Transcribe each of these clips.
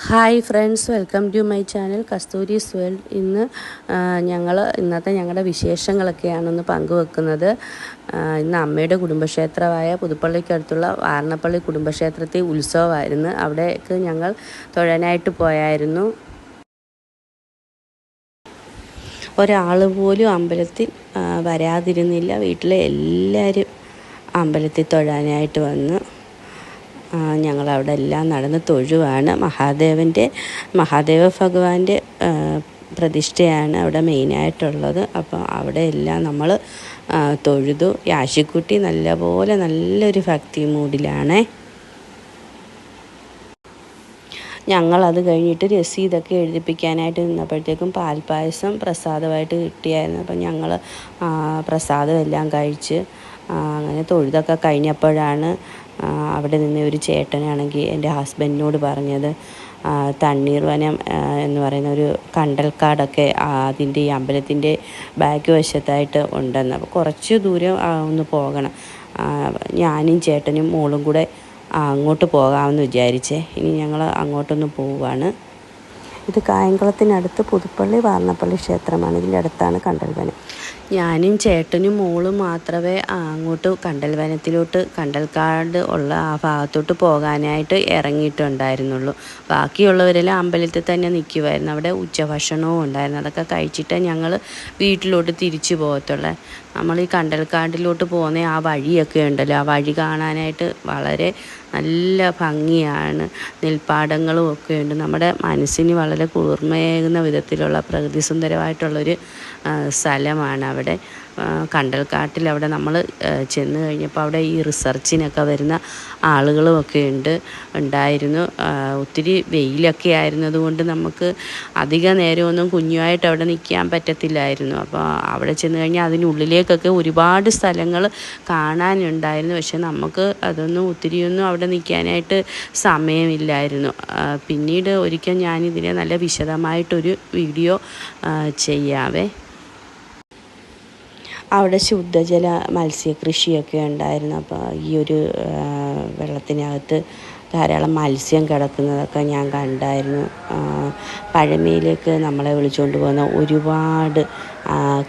Hi friends, welcome to my channel Kasturi's world. ഇന്നത്തെ ഞങ്ങളുടെ വിശേഷങ്ങളൊക്കെയാണെന്ന് പങ്കുവെക്കുന്നത്. ഇന്ന് അമ്മയുടെ കുടുംബക്ഷേത്രമായ പുതുപ്പള്ളിക്കടുത്തുള്ള വാരണപ്പള്ളി കുടുംബക്ഷേത്രത്തിൽ ഉത്സവമായിരുന്നു. അവിടേക്ക് ഞങ്ങൾ തൊഴാനായിട്ട് പോയായിരുന്നു. ഒരാൾ പോലും അമ്പലത്തിൽ വരാതിരുന്നില്ല. വീട്ടിലെ എല്ലാവരും അമ്പലത്തിൽ തൊഴാനായിട്ട് വന്നു. ഞങ്ങളവിടെ എല്ലാം നടന്ന് തൊഴുവാണ്. മഹാദേവ ഭഗവാന്റെ പ്രതിഷ്ഠയാണ് അവിടെ മെയിനായിട്ടുള്ളത്. അപ്പോൾ അവിടെ എല്ലാം നമ്മൾ തൊഴുതു. യാശിക്കുട്ടി നല്ലൊരു ഭക്തി മൂഡിലാണേ. ഞങ്ങളത് കഴിഞ്ഞിട്ട് രസീതൊക്കെ എഴുതിപ്പിക്കാനായിട്ട് നിന്നപ്പോഴത്തേക്കും പാൽപ്പായസം പ്രസാദമായിട്ട് കിട്ടിയായിരുന്നു. അപ്പം ഞങ്ങൾ പ്രസാദം എല്ലാം കഴിച്ച് അങ്ങനെ തൊഴുതൊക്കെ കഴിഞ്ഞപ്പോഴാണ് അവിടെ നിന്ന് ഒരു ചേട്ടനാണെങ്കിൽ എൻ്റെ ഹസ്ബൻഡിനോട് പറഞ്ഞത് തണ്ണീർവനം എന്ന് പറയുന്ന ഒരു കണ്ടൽക്കാടൊക്കെ അതിൻ്റെ ഈ അമ്പലത്തിൻ്റെ ബാക്ക് വശത്തായിട്ട് ഉണ്ടെന്ന്. അപ്പോൾ കുറച്ച് ദൂരം ഒന്ന് പോകണം. ഞാനും ചേട്ടനും മോളും കൂടെ അങ്ങോട്ട് പോകാമെന്ന് വിചാരിച്ചേ. ഇനി ഞങ്ങൾ അങ്ങോട്ടൊന്ന് പോവുകയാണ്. ഇത് കായംകുളത്തിനടുത്ത് പുതുപ്പള്ളി വാരണപ്പള്ളി ക്ഷേത്രമാണ്. ഇതിൻ്റെ അടുത്താണ് കണ്ടൽവനം. ഞാനും ചേട്ടനും മോളും മാത്രമേ അങ്ങോട്ട് കണ്ടൽക്കാട് ഉള്ള ആ ഭാഗത്തോട്ട് പോകാനായിട്ട് ഇറങ്ങിയിട്ടുണ്ടായിരുന്നുള്ളൂ. ബാക്കിയുള്ളവരെല്ലാം അമ്പലത്തിൽ തന്നെ നിൽക്കുമായിരുന്നു. അവിടെ ഉച്ചഭക്ഷണവും ഉണ്ടായിരുന്നു. അതൊക്കെ കഴിച്ചിട്ട് ഞങ്ങൾ വീട്ടിലോട്ട് തിരിച്ചു പോകത്തുള്ളൂ. നമ്മൾ ഈ കണ്ടൽക്കാടിലോട്ട് പോകുന്ന ആ വഴിയൊക്കെ ഉണ്ടല്ലോ, ആ വഴി കാണാനായിട്ട് വളരെ നല്ല ഭംഗിയാണ്. നെൽപ്പാടങ്ങളും ഒക്കെ ഉണ്ട്. നമ്മുടെ മനസ്സിന് വളരെ കുളിർമയേകുന്ന വിധത്തിലുള്ള പ്രകൃതി സുന്ദരമായിട്ടുള്ളൊരു സ്ഥലമാണ് അവിടെ. കണ്ടൽക്കാട്ടിൽ നമ്മൾ ചെന്ന് കഴിഞ്ഞപ്പോൾ അവിടെ ഈ റിസർച്ചിനൊക്കെ വരുന്ന ആളുകളുമൊക്കെ ഉണ്ടായിരുന്നു. ഒത്തിരി വെയിലൊക്കെ ആയിരുന്നത് കൊണ്ട് നമുക്ക് അധിക നേരമൊന്നും കുഞ്ഞുമായിട്ട് അവിടെ നിൽക്കാൻ പറ്റത്തില്ലായിരുന്നു. അപ്പോൾ അവിടെ ചെന്ന് കഴിഞ്ഞാൽ അതിനുള്ളിലേക്കൊക്കെ ഒരുപാട് സ്ഥലങ്ങൾ കാണാനുണ്ടായിരുന്നു. പക്ഷെ നമുക്ക് ഒത്തിരിയൊന്നും അവിടെ നിൽക്കാനായിട്ട് സമയമില്ലായിരുന്നു. പിന്നീട് ഒരിക്കൽ ഞാനിതിനെ നല്ല വിശദമായിട്ടൊരു വീഡിയോ ചെയ്യാവേ. അവിടെ ശുദ്ധജല മത്സ്യകൃഷിയൊക്കെ ഉണ്ടായിരുന്നു. അപ്പോൾ ഈ ഒരു വെള്ളത്തിനകത്ത് ധാരാളം മത്സ്യം കിടക്കുന്നതൊക്കെ ഞാൻ കണ്ടായിരുന്നു. പഴമയിലേക്ക് നമ്മളെ വിളിച്ചുകൊണ്ട് പോകുന്ന ഒരുപാട്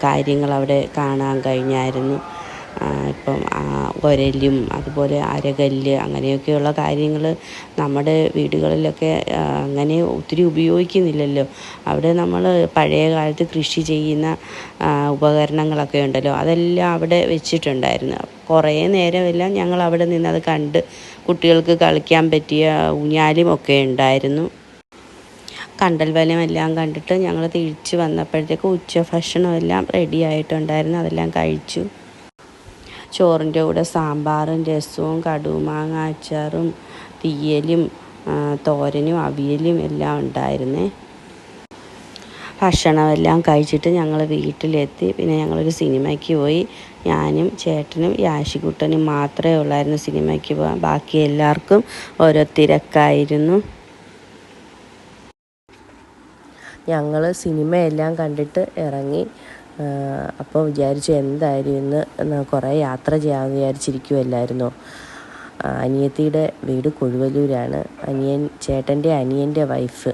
കാര്യങ്ങൾ അവിടെ കാണാൻ കഴിഞ്ഞായിരുന്നു. ഇപ്പം ഒരലും അതുപോലെ അരകല്ല് അങ്ങനെയൊക്കെയുള്ള കാര്യങ്ങൾ നമ്മുടെ വീടുകളിലൊക്കെ അങ്ങനെ ഒത്തിരി ഉപയോഗിക്കുന്നില്ലല്ലോ. അവിടെ നമ്മൾ പഴയ കാലത്ത് കൃഷി ചെയ്യുന്ന ഉപകരണങ്ങളൊക്കെ ഉണ്ടല്ലോ, അതെല്ലാം അവിടെ വെച്ചിട്ടുണ്ടായിരുന്നു. കുറേ നേരമെല്ലാം ഞങ്ങൾ അവിടെ നിന്ന് അത് കണ്ട് കുട്ടികൾക്ക് കളിക്കാൻ പറ്റിയ ഊഞ്ഞാലും ഒക്കെ ഉണ്ടായിരുന്നു. കണ്ടൽവനമെല്ലാം കണ്ടിട്ട് ഞങ്ങൾ തിരിച്ച് വന്നപ്പോഴത്തേക്ക് ഉച്ചഭക്ഷണമെല്ലാം റെഡി ആയിട്ടുണ്ടായിരുന്നു. അതെല്ലാം കഴിച്ചു. ചോറിൻ്റെ കൂടെ സാമ്പാറും രസവും കടുമാങ്ങ അച്ചാറും തീയലും തോരനും അവിയലും എല്ലാം ഉണ്ടായിരുന്നേ. ഭക്ഷണമെല്ലാം കഴിച്ചിട്ട് ഞങ്ങൾ വീട്ടിലെത്തി. പിന്നെ ഞങ്ങളൊരു സിനിമയ്ക്ക് പോയി. ഞാനും ചേട്ടനും യാശിക്കുട്ടനും മാത്രമേ ഉള്ളായിരുന്നു സിനിമയ്ക്ക് പോകാൻ. ബാക്കി എല്ലാവർക്കും ഓരോ തിരക്കായിരുന്നു. ഞങ്ങൾ സിനിമയെല്ലാം കണ്ടിട്ട് ഇറങ്ങി. അപ്പോൾ വിചാരിച്ചു എന്തായാലും ഇന്ന് കുറേ യാത്ര ചെയ്യാമെന്ന് വിചാരിച്ചിരിക്കുമല്ലായിരുന്നോ. അനിയത്തിയുടെ വീട് കൊഴുവല്ലൂരാണ്. ചേട്ടൻ്റെ അനിയൻ്റെ വൈഫ്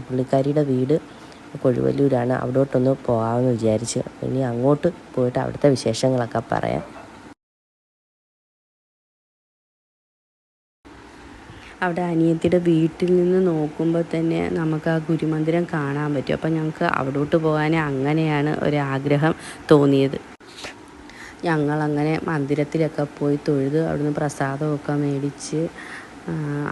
പുള്ളിക്കാരിയുടെ വീട് കൊഴുവല്ലൂരാണ്. അവിടോട്ടൊന്ന് പോകാമെന്ന് വിചാരിച്ചു. ഇനി അങ്ങോട്ട് പോയിട്ട് അവിടുത്തെ വിശേഷങ്ങളൊക്കെ പറയാം. അവിടെ അനിയത്തിയുടെ വീട്ടിൽ നിന്ന് നോക്കുമ്പോൾ തന്നെ നമുക്ക് ആ ഗുരുമന്ദിരം കാണാൻ പറ്റും. അപ്പോൾ ഞങ്ങൾക്ക് അവിടോട്ട് പോകാൻ അങ്ങനെയാണ് ഒരാഗ്രഹം തോന്നിയത്. ഞങ്ങളങ്ങനെ മന്ദിരത്തിലൊക്കെ പോയി തൊഴുത് അവിടുന്ന് പ്രസാദമൊക്കെ മേടിച്ച്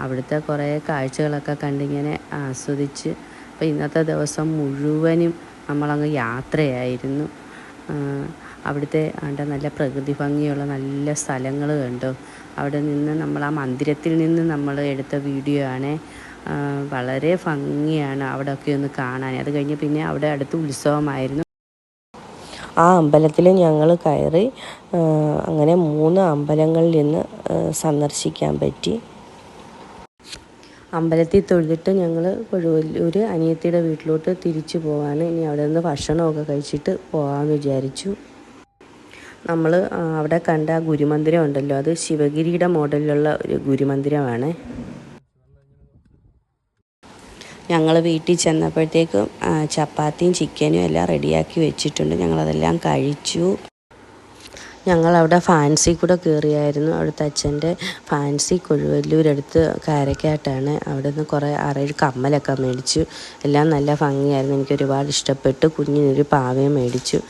അവിടുത്തെ കുറേ കാഴ്ചകളൊക്കെ കണ്ടിങ്ങനെ ആസ്വദിച്ച്. അപ്പോൾ ഇന്നത്തെ ദിവസം മുഴുവനും നമ്മളങ്ങ് യാത്രയായിരുന്നു. അവിടുത്തെ നല്ല പ്രകൃതി ഭംഗിയുള്ള നല്ല സ്ഥലങ്ങൾ കണ്ടു. അവിടെ നിന്ന് നമ്മൾ ആ മന്ദിരത്തിൽ നിന്ന് നമ്മൾ എടുത്ത വീഡിയോ ആണ്. വളരെ ഭംഗിയാണ് അവിടെയൊക്കെ ഒന്ന് കാണാൻ. അത് കഴിഞ്ഞ് പിന്നെ അവിടെ അടുത്ത് ഉത്സവമായിരുന്നു. ആ അമ്പലത്തിൽ ഞങ്ങൾ കയറി. അങ്ങനെ 3 അമ്പലങ്ങളിൽ നിന്ന് സന്ദർശിക്കാൻ പറ്റി. അമ്പലത്തിൽ തൊഴുതിട്ട് ഞങ്ങൾ കൊഴുവല്ലൂർ അനിയത്തിയുടെ വീട്ടിലോട്ട് തിരിച്ചു പോവാണ്. ഇനി അവിടെ നിന്ന് ഭക്ഷണമൊക്കെ കഴിച്ചിട്ട് പോകാമെന്ന് വിചാരിച്ചു. നമ്മൾ അവിടെ കണ്ട ഗുരുമന്ദിരം ഉണ്ടല്ലോ, അത് ശിവഗിരിയുടെ മോഡലിലുള്ള ഒരു ഗുരുമന്ദിരമാണ്. ഞങ്ങൾ വീട്ടിൽ ചെന്നപ്പോഴത്തേക്കും ചപ്പാത്തിയും ചിക്കനും എല്ലാം റെഡിയാക്കി വെച്ചിട്ടുണ്ട്. ഞങ്ങളതെല്ലാം കഴിച്ചു. ഞങ്ങളവിടെ ഫാൻസി കൂടെ കയറിയായിരുന്നു. അവിടുത്തെ അച്ഛൻ്റെ ഫാൻസി കൊഴുവല്ലൂരടുത്ത് കാരക്കാട്ടാണ്. അവിടെ നിന്ന് കുറേ 6-7 കമ്മലൊക്കെ മേടിച്ചു. എല്ലാം നല്ല ഭംഗിയായിരുന്നു. എനിക്കൊരുപാട് ഇഷ്ടപ്പെട്ടു. കുഞ്ഞിനൊരു പാവയും മേടിച്ചു.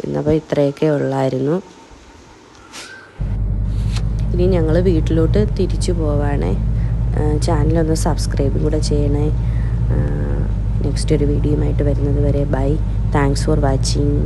ഇന്നപ്പോൾ ഇത്രയൊക്കെ ഉള്ളായിരുന്നു. ഇനി ഞങ്ങൾ വീട്ടിലോട്ട് തിരിച്ചു പോവാണേ. ചാനലൊന്ന് സബ്സ്ക്രൈബും കൂടെ ചെയ്യണേ. നെക്സ്റ്റ് ഒരു വീഡിയോയുമായിട്ട് വരുന്നത് വരെ ബൈ. Thanks for watching.